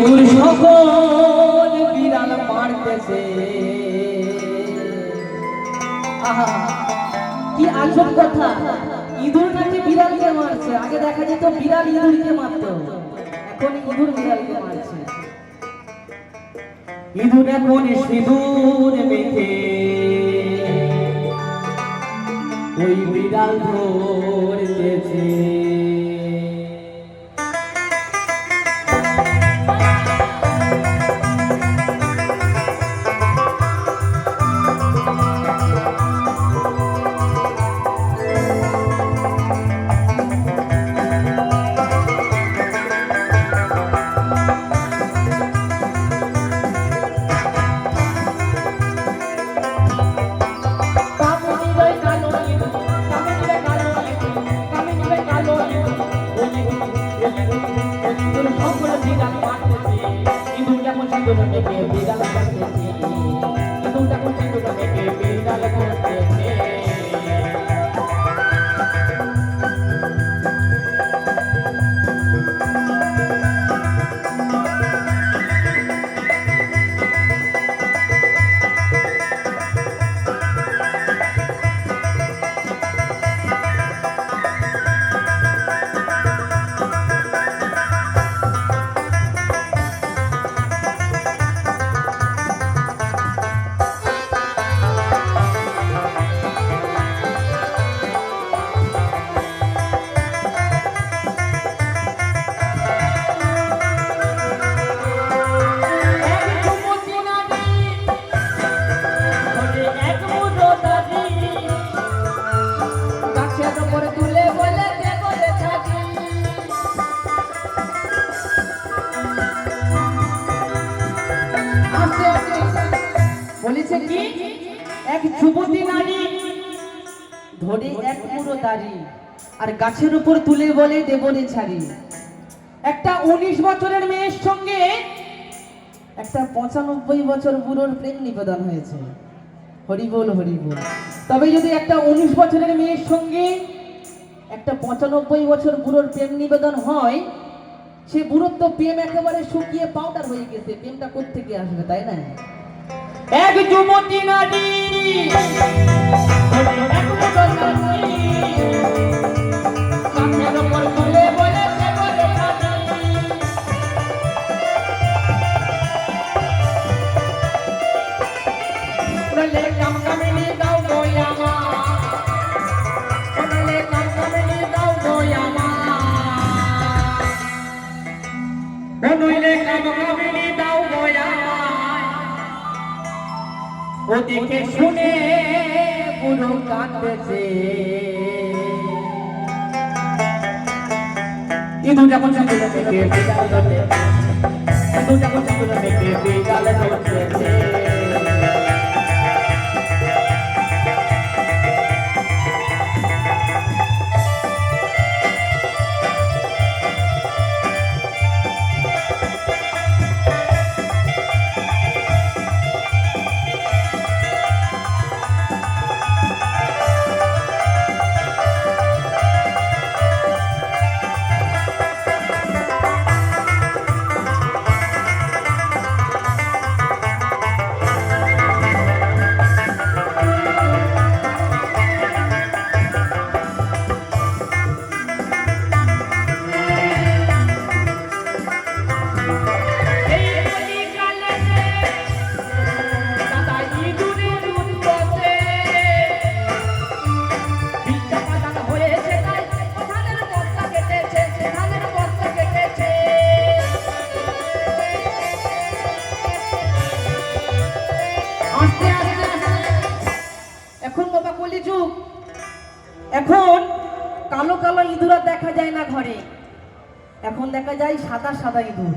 ইঁদুর সকল বিড়াল মারতেছে। আহা কি আজব কথা, ইঁদুর নাকি বিড়ালকে মারছে। আগে দেখা যেত বিড়াল ইঁদুরকে মারতো, এখন ইঁদুর বিড়ালকে মারছে। ইঁদুর এখন সিঁদুর মেখে ওই বিড়াল ধরতেছে। বলেছে কি, এক যুবতী নারী ধরে এক মুঠো দাড়ি আর গাছের উপর তুলে বলে দেব রে ছাড়ি। একটা 19 বছরের মেয়ের সঙ্গে একটা 95 বছর বুড়োর প্রেম নিবেদন হয়েছে। হরি বল হরি বল। তবে যদি একটা 19 বছরের মেয়ের সঙ্গে একটা 95 বছর বুড়োর প্রেম নিবেদন হয়, সে বুড়োর তো প্রেম একেবারে শুকিয়ে পাউডার হয়ে গেছে, প্রেমটা কোত্থেকে আসবে, তাই না? এক যুবতী নারী ওদিকে শুনে পুরো কাঁদতেছে। ইঁদুর যখন সিঁদুর মেখে বিড়াল ধরতেছে, ইঁদুর যখন সিঁদুর মেখে বিড়াল ধরতেছে। এখন বাবা কলিযুগ, এখন কালো কালো ইঁদুর দেখা যায় না ঘরে, এখন দেখা যায় সাদা সাদা ইঁদুর।